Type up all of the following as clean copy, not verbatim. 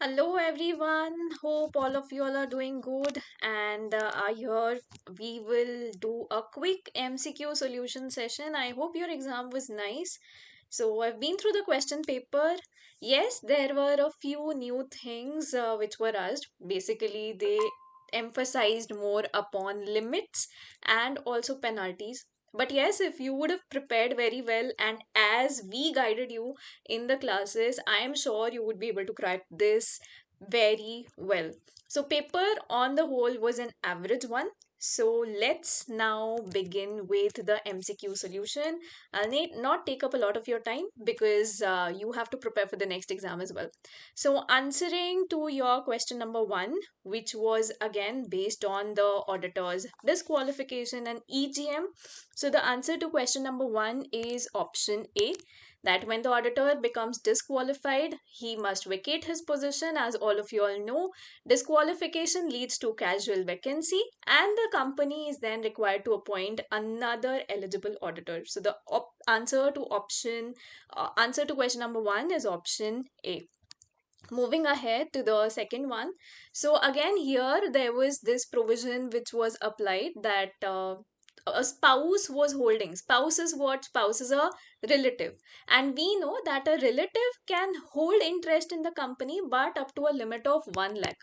Hello everyone. Hope all of you all are doing good and are here. We will do a quick MCQ solution session. I hope your exam was nice. So I've been through the question paper. Yes, there were a few new things which were asked. Basically, they emphasized more upon limits and also penalties. But yes, if you would have prepared very well and as we guided you in the classes, I am sure you would be able to crack this very well. So, paper on the whole was an average one. So, let's now begin with the MCQ solution. I'll need not take up a lot of your time because you have to prepare for the next exam as well. So, answering to your question number one, which was again based on the auditor's disqualification and EGM. So, the answer to question number one is option A, that when the auditor becomes disqualified, he must vacate his position. As all of you all know, disqualification leads to casual vacancy, and the company is then required to appoint another eligible auditor. So the answer to question number one is option A. Moving ahead to the second one. So again here there was this provision which was applied that a spouse was holding. Spouse is what? Spouse is a relative, and we know that a relative can hold interest in the company but up to a limit of 1 lakh.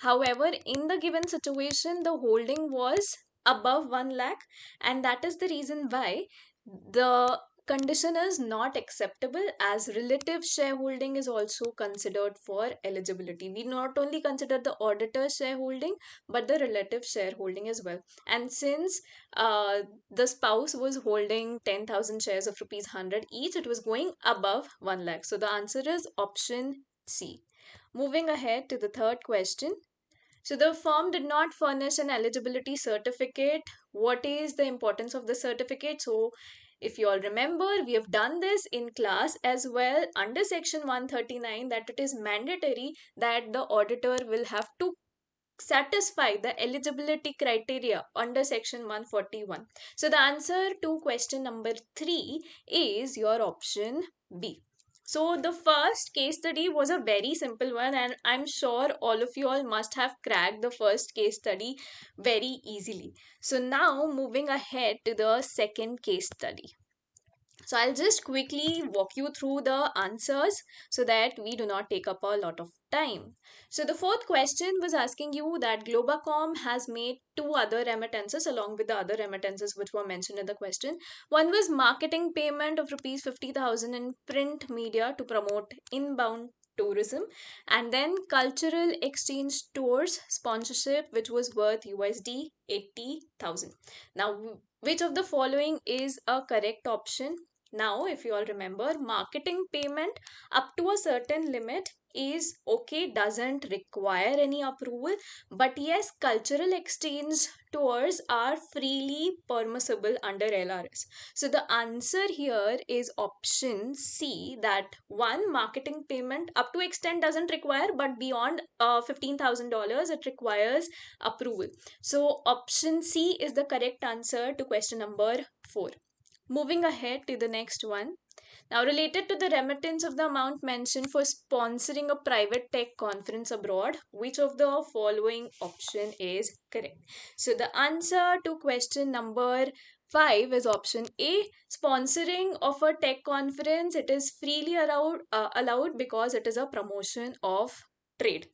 However, in the given situation, the holding was above 1 lakh, and that is the reason why the condition is not acceptable, as relative shareholding is also considered for eligibility. We not only consider the auditor shareholding but the relative shareholding as well. And since the spouse was holding 10,000 shares of rupees 100 each, it was going above 1 lakh. So the answer is option C. Moving ahead to the third question. So the firm did not furnish an eligibility certificate. What is the importance of the certificate? So if you all remember, we have done this in class as well under section 139, that it is mandatory that the auditor will have to satisfy the eligibility criteria under section 141. So the answer to question number 3 is your option B. So the first case study was a very simple one, and I'm sure all of you all must have cracked the first case study very easily. So now moving ahead to the second case study. So I'll just quickly walk you through the answers so that we do not take up a lot of time. So the fourth question was asking you that Globacom has made two other remittances along with the other remittances which were mentioned in the question. One was marketing payment of rupees 50,000 in print media to promote inbound tourism, and then cultural exchange tours sponsorship which was worth USD 80,000. Now, which of the following is a correct option? Now, if you all remember, marketing payment up to a certain limit is okay, doesn't require any approval. But yes, cultural exchange tours are freely permissible under LRS. So the answer here is option C, that one, marketing payment up to extent doesn't require, but beyond $15,000 it requires approval. So option C is the correct answer to question number 4. Moving ahead to the next one. Now, related to the remittance of the amount mentioned for sponsoring a private tech conference abroad, which of the following option is correct? So, the answer to question number 5 is option A. Sponsoring of a tech conference, it is freely allowed because it is a promotion of trade.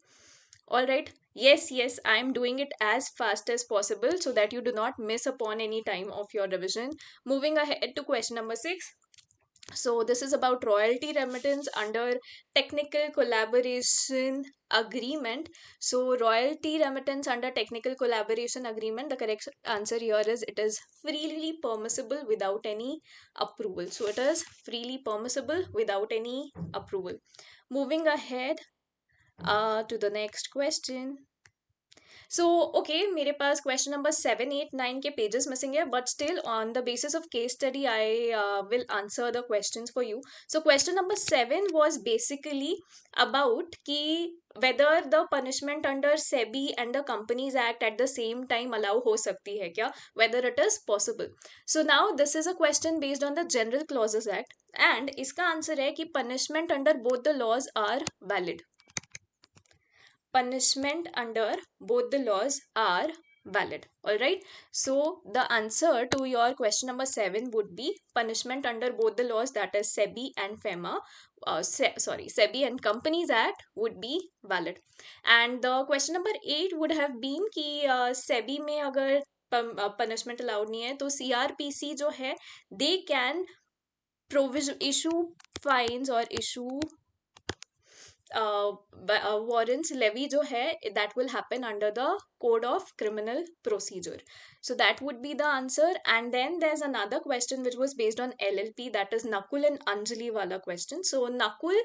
All right. Yes, I am doing it as fast as possible so that you do not miss upon any time of your revision. Moving ahead to question number 6. So this is about royalty remittance under technical collaboration agreement. So royalty remittance under technical collaboration agreement, the correct answer here is it is freely permissible without any approval. So it is freely permissible without any approval. Moving ahead to the next question. So okay मेरे पास question number 7, 8, 9 के pages missing है but still on the basis of case study I will answer the questions for you so question number 7 was basically about कि whether the punishment under SEBI and the Companies Act at the same time allow हो सकती है क्या, whether it is possible. So now this is a question based on the General Clauses Act and इसका answer है कि punishment under both the laws are valid. punishment under both the laws are valid. All right. So the answer to your question number 7 would be punishment under both the laws, that is SEBI and FEMA. SEBI and Companies Act would be valid. And the question number 8 would have been कि SEBI में अगर punishment allowed नहीं है तो CRPC जो है they can provision issue fines or issue warrants levy जो है that will happen under the code of criminal procedure. So that would be the answer. And then there's another question which was based on LLP, that is Nakul and Anjali wala question. So Nakul,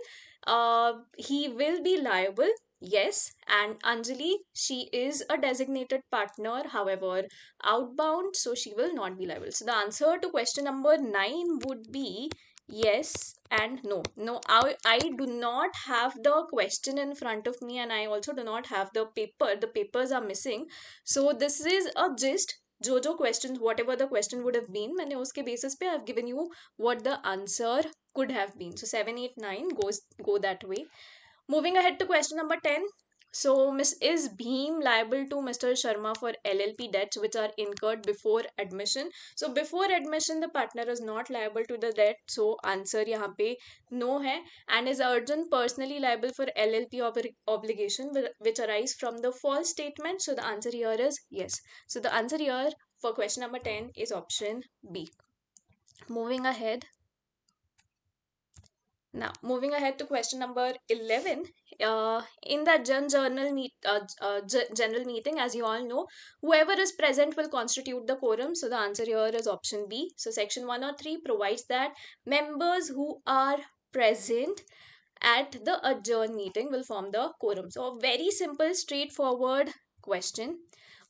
he will be liable, yes, and Anjali, she is a designated partner, however outbound, so she will not be liable. So the answer to question number 9 would be yes and no. No, I do not have the question in front of me, and I also do not have the paper. The papers are missing. So this is a gist. जो questions, whatever the question would have been, मैंने उसके basis पे I've given you what the answer could have been. So 7, 8, 9 go that way. Moving ahead to question number 10. So, is Bhim liable to Mr. Sharma for LLP debts which are incurred before admission? So, before admission, the partner is not liable to the debt. So, answer यहाँ पे no है. And is Arjun personally liable for LLP obligation which arise from the false statement? So, the answer here is yes. So, the answer here for question number 10 is option B. Moving ahead. Now, moving ahead to question number 11, in the general meeting, as you all know, whoever is present will constitute the quorum. So the answer here is option B. So section 103 provides that members who are present at the adjourned meeting will form the quorum. So a very simple, straightforward question.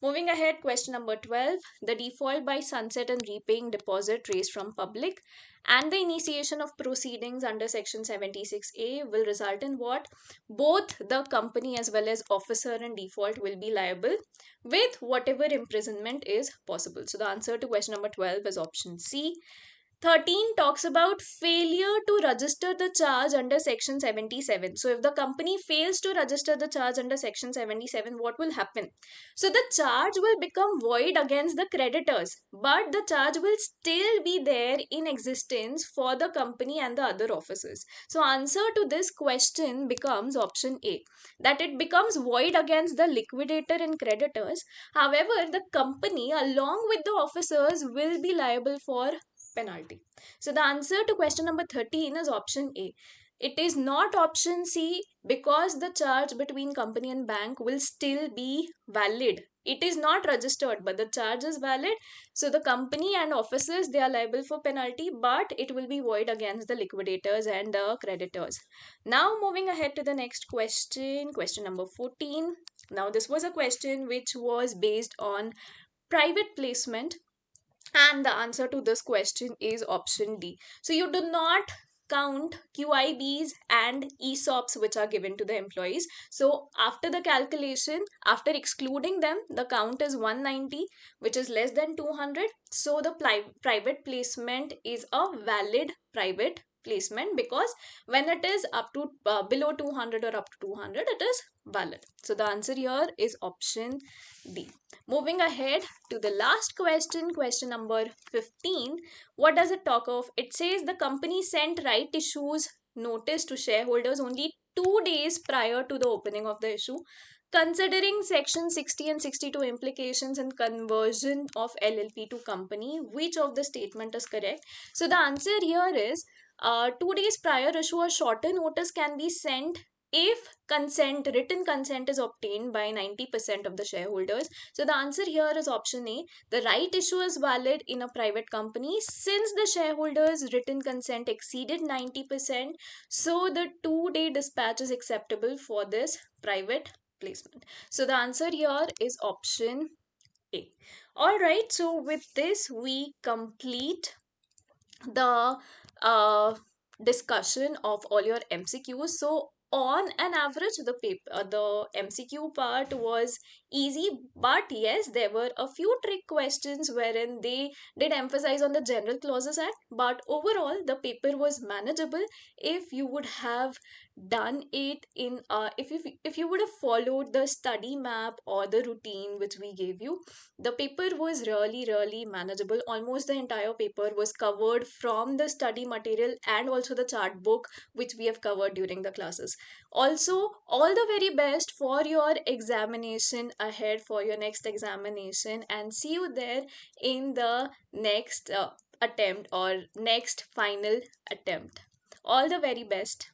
Moving ahead, question number 12, the default by sunset and repaying deposit raised from public and the initiation of proceedings under section 76A will result in what? Both the company as well as officer and default will be liable with whatever imprisonment is possible. So the answer to question number 12 is option C. 13 talks about failure to register the charge under section 77. So if the company fails to register the charge under section 77, what will happen? So the charge will become void against the creditors, but the charge will still be there in existence for the company and the other officers. So answer to this question becomes option A, that it becomes void against the liquidator and creditors. However, the company along with the officers will be liable for penalty. So the answer to question number 13 is option A. It is not option C because the charge between company and bank will still be valid. It is not registered, but the charge is valid. So the company and officers, they are liable for penalty, but it will be void against the liquidators and the creditors. Now moving ahead to the next question, question number 14. Now this was a question which was based on private placement, and the answer to this question is option D. So you do not count QIBs and ESOPs which are given to the employees. So after the calculation, after excluding them, the count is 190, which is less than 200. So the private placement is a valid private placement because when it is up to below 200 or up to 200, it is valid. So the answer here is option D. Moving ahead to the last question, question number 15. What does it talk of? It says the company sent right issues notice to shareholders only 2 days prior to the opening of the issue. Considering section 60 and 62 implications and conversion of LLP to company, which of the statement is correct? So the answer here is 2 days prior issue, a shorter notice can be sent if written consent is obtained by 90% of the shareholders. So the answer here is option A. The right issue is valid in a private company since the shareholders written consent exceeded 90%. So the 2-day dispatch is acceptable for this private placement. So the answer here is option A. All right. So with this, we complete the discussion of all your MCQs. So on an average, the MCQ part was easy, but yes, there were a few trick questions wherein they did emphasize on the General Clauses Act. But overall, the paper was manageable if you would have done it in if you would have followed the study map or the routine which we gave you. The paper was really manageable. Almost the entire paper was covered from the study material and also the chart book which we have covered during the classes. Also, all the very best for your examination ahead, for your next examination, and see you there in the next attempt or next final attempt. All the very best.